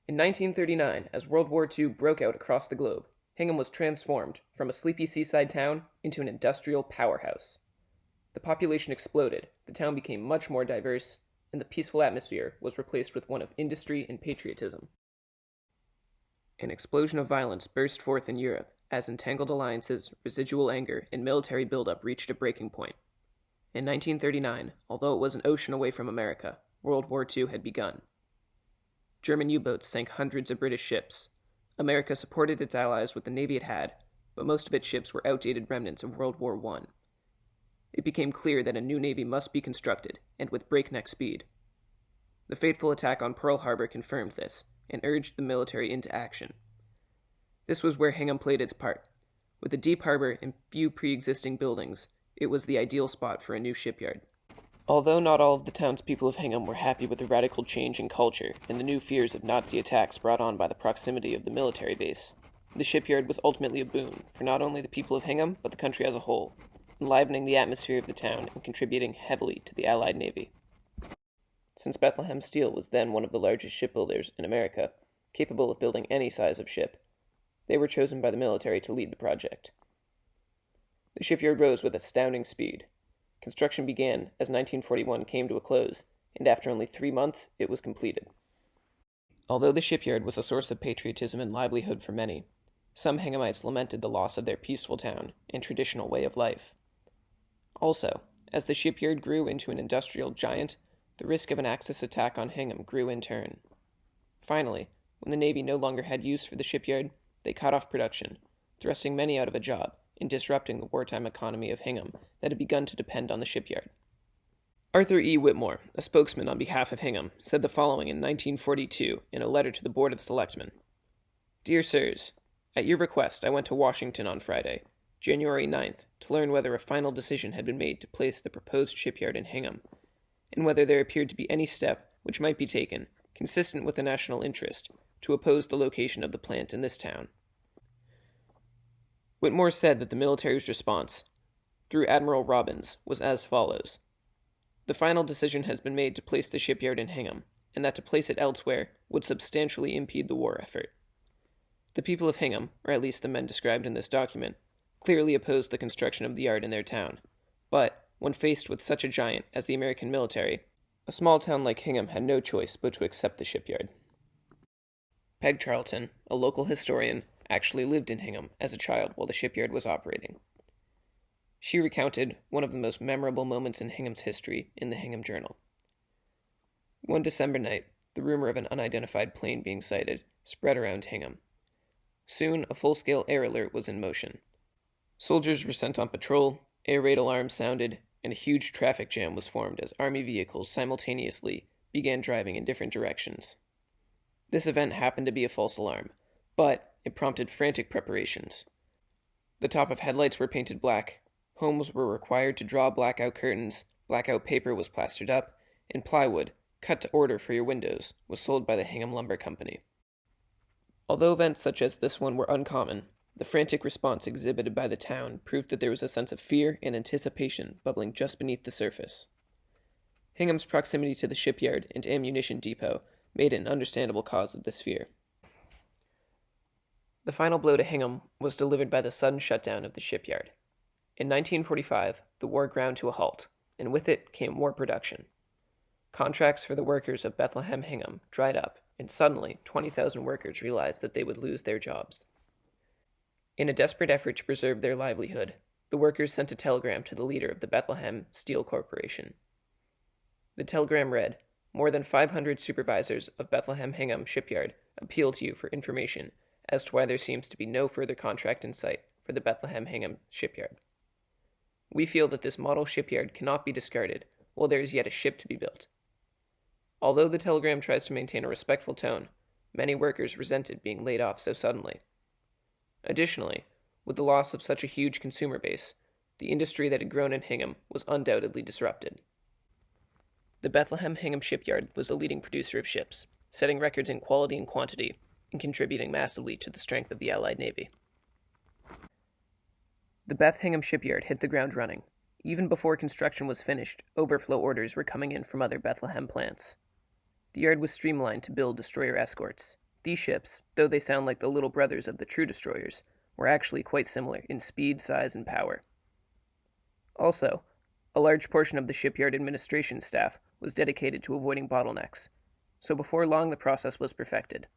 In 1939, as World War II broke out across the globe, Hingham was transformed from a sleepy seaside town into an industrial powerhouse. The population exploded, the town became much more diverse, and the peaceful atmosphere was replaced with one of industry and patriotism. An explosion of violence burst forth in Europe as entangled alliances, residual anger, and military buildup reached a breaking point. In 1939, although it was an ocean away from America, World War II had begun. German U-boats sank hundreds of British ships. America supported its allies with the navy it had, but most of its ships were outdated remnants of World War I. It became clear that a new navy must be constructed, and with breakneck speed. The fateful attack on Pearl Harbor confirmed this, and urged the military into action. This was where Hingham played its part. With a deep harbor and few pre-existing buildings, it was the ideal spot for a new shipyard. Although not all of the townspeople of Hingham were happy with the radical change in culture and the new fears of Nazi attacks brought on by the proximity of the military base, the shipyard was ultimately a boon for not only the people of Hingham, but the country as a whole, enlivening the atmosphere of the town and contributing heavily to the Allied Navy. Since Bethlehem Steel was then one of the largest shipbuilders in America, capable of building any size of ship, they were chosen by the military to lead the project. The shipyard rose with astounding speed. Construction began as 1941 came to a close, and after only 3 months, it was completed. Although the shipyard was a source of patriotism and livelihood for many, some Hinghamites lamented the loss of their peaceful town and traditional way of life. Also, as the shipyard grew into an industrial giant, the risk of an Axis attack on Hingham grew in turn. Finally, when the Navy no longer had use for the shipyard, they cut off production, thrusting many out of a job and disrupting the wartime economy of Hingham that had begun to depend on the shipyard. Arthur E. Whitmore, a spokesman on behalf of Hingham, said the following in 1942 in a letter to the Board of Selectmen. Dear Sirs, at your request I went to Washington on Friday, January 9th, to learn whether a final decision had been made to place the proposed shipyard in Hingham, and whether there appeared to be any step which might be taken, consistent with the national interest, to oppose the location of the plant in this town. Whitmore said that the military's response, through Admiral Robbins, was as follows. The final decision has been made to place the shipyard in Hingham, and that to place it elsewhere would substantially impede the war effort. The people of Hingham, or at least the men described in this document, clearly opposed the construction of the yard in their town, but, when faced with such a giant as the American military, a small town like Hingham had no choice but to accept the shipyard. Peg Charlton, a local historian, actually lived in Hingham as a child while the shipyard was operating. She recounted one of the most memorable moments in Hingham's history in the Hingham Journal. One December night, the rumor of an unidentified plane being sighted spread around Hingham. Soon, a full-scale air alert was in motion. Soldiers were sent on patrol, air raid alarms sounded, and a huge traffic jam was formed as Army vehicles simultaneously began driving in different directions. This event happened to be a false alarm, but it prompted frantic preparations. The top of headlights were painted black, homes were required to draw blackout curtains, blackout paper was plastered up, and plywood, cut to order for your windows, was sold by the Hingham Lumber Company. Although events such as this one were uncommon, the frantic response exhibited by the town proved that there was a sense of fear and anticipation bubbling just beneath the surface. Hingham's proximity to the shipyard and ammunition depot made it an understandable cause of this fear. The final blow to Hingham was delivered by the sudden shutdown of the shipyard. In 1945, the war ground to a halt, and with it came war production. Contracts for the workers of Bethlehem Hingham dried up, and suddenly 20,000 workers realized that they would lose their jobs. In a desperate effort to preserve their livelihood, the workers sent a telegram to the leader of the Bethlehem Steel Corporation. The telegram read, "More than 500 supervisors of Bethlehem Hingham Shipyard appeal to you for information as to why there seems to be no further contract in sight for the Bethlehem Hingham Shipyard. We feel that this model shipyard cannot be discarded while there is yet a ship to be built." Although the telegram tries to maintain a respectful tone, many workers resented being laid off so suddenly. Additionally, with the loss of such a huge consumer base, the industry that had grown in Hingham was undoubtedly disrupted. The Bethlehem Hingham Shipyard was a leading producer of ships, setting records in quality and quantity, and contributing massively to the strength of the Allied Navy. The Beth Hingham Shipyard hit the ground running. Even before construction was finished, overflow orders were coming in from other Bethlehem plants. The yard was streamlined to build destroyer escorts, These ships, though they sound like the little brothers of the true destroyers, were actually quite similar in speed, size, and power. Also, a large portion of the shipyard administration staff was dedicated to avoiding bottlenecks, so before long the process was perfected.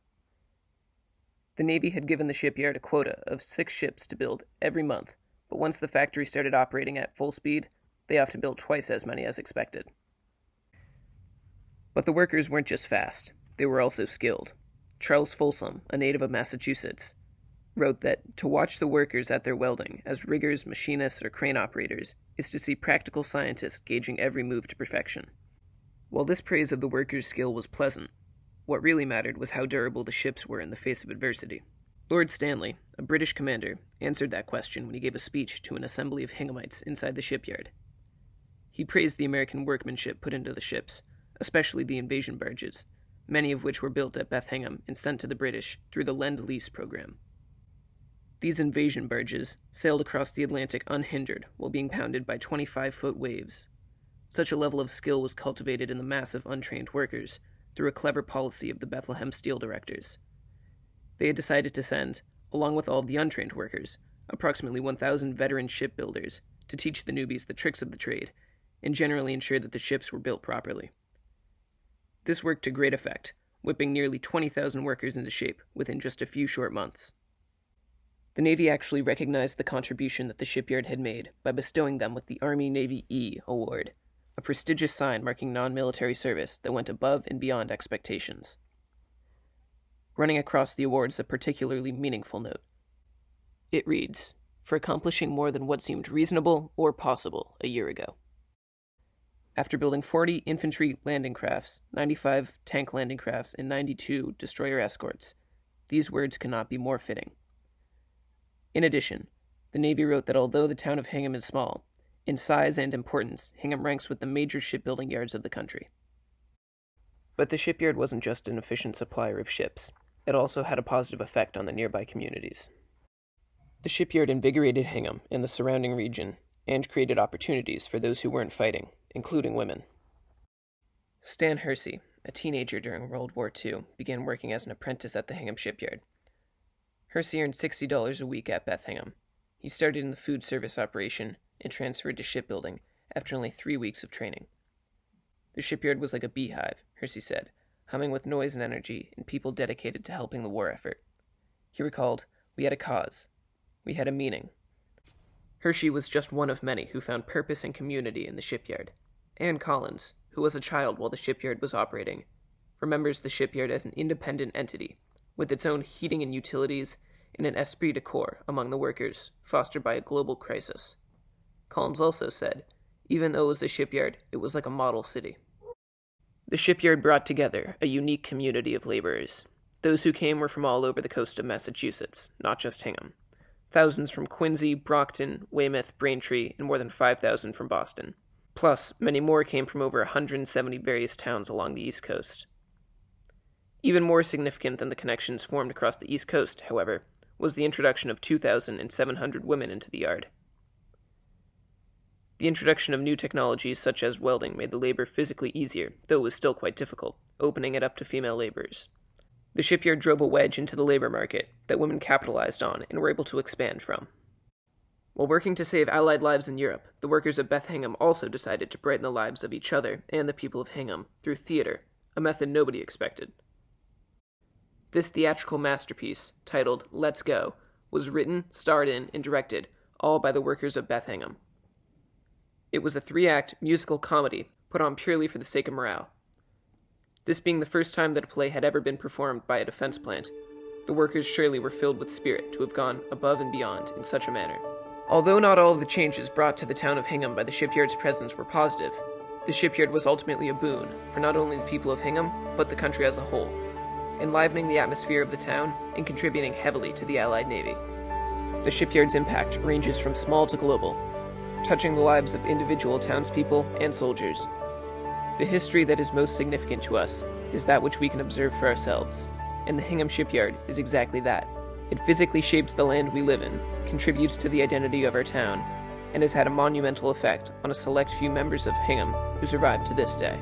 The Navy had given the shipyard a quota of 6 ships to build every month, but once the factory started operating at full speed, they often built twice as many as expected. But the workers weren't just fast, they were also skilled. Charles Folsom, a native of Massachusetts, wrote that to watch the workers at their welding as riggers, machinists, or crane operators is to see practical scientists gauging every move to perfection. While this praise of the workers' skill was pleasant, what really mattered was how durable the ships were in the face of adversity. Lord Stanley, a British commander, answered that question when he gave a speech to an assembly of Hinghamites inside the shipyard. He praised the American workmanship put into the ships, especially the invasion barges, many of which were built at Beth Hingham and sent to the British through the Lend-Lease program. These invasion barges sailed across the Atlantic unhindered while being pounded by 25-foot waves. Such a level of skill was cultivated in the mass of untrained workers through a clever policy of the Bethlehem Steel directors. They had decided to send, along with all of the untrained workers, approximately 1,000 veteran shipbuilders to teach the newbies the tricks of the trade and generally ensure that the ships were built properly. This worked to great effect, whipping nearly 20,000 workers into shape within just a few short months. The Navy actually recognized the contribution that the shipyard had made by bestowing them with the Army Navy E Award, a prestigious sign marking non-military service that went above and beyond expectations. Running across the award is a particularly meaningful note. It reads, "For accomplishing more than what seemed reasonable or possible a year ago." After building 40 infantry landing crafts, 95 tank landing crafts, and 92 destroyer escorts, these words cannot be more fitting. In addition, the Navy wrote that although the town of Hingham is small, in size and importance, Hingham ranks with the major shipbuilding yards of the country. But the shipyard wasn't just an efficient supplier of ships. It also had a positive effect on the nearby communities. The shipyard invigorated Hingham and the surrounding region and created opportunities for those who weren't fighting, including women. Stan Hersey, a teenager during World War II, began working as an apprentice at the Hingham shipyard. Hersey earned $60 a week at Beth Hingham. He started in the food service operation and transferred to shipbuilding after only 3 weeks of training. The shipyard was like a beehive, Hersey said, humming with noise and energy and people dedicated to helping the war effort. He recalled, "We had a cause. We had a meaning." Hersey was just one of many who found purpose and community in the shipyard. Anne Collins, who was a child while the shipyard was operating, remembers the shipyard as an independent entity, with its own heating and utilities and an esprit de corps among the workers, fostered by a global crisis. Collins also said, even though it was a shipyard, it was like a model city. The shipyard brought together a unique community of laborers. Those who came were from all over the coast of Massachusetts, not just Hingham. Thousands from Quincy, Brockton, Weymouth, Braintree, and more than 5,000 from Boston. Plus, many more came from over 170 various towns along the East Coast. Even more significant than the connections formed across the East Coast, however, was the introduction of 2,700 women into the yard. The introduction of new technologies such as welding made the labor physically easier, though it was still quite difficult, opening it up to female laborers. The shipyard drove a wedge into the labor market that women capitalized on and were able to expand from. While working to save Allied lives in Europe, the workers of Beth Hingham also decided to brighten the lives of each other and the people of Hingham through theater, a method nobody expected. This theatrical masterpiece, titled Let's Go, was written, starred in, and directed, all by the workers of Beth Hingham. It was a 3-act musical comedy put on purely for the sake of morale. This being the first time that a play had ever been performed by a defense plant, the workers surely were filled with spirit to have gone above and beyond in such a manner. Although not all of the changes brought to the town of Hingham by the shipyard's presence were positive, the shipyard was ultimately a boon for not only the people of Hingham, but the country as a whole, enlivening the atmosphere of the town and contributing heavily to the Allied Navy. The shipyard's impact ranges from small to global, touching the lives of individual townspeople and soldiers. The history that is most significant to us is that which we can observe for ourselves, and the Hingham shipyard is exactly that. It physically shapes the land we live in, contributes to the identity of our town, and has had a monumental effect on a select few members of Hingham who survive to this day.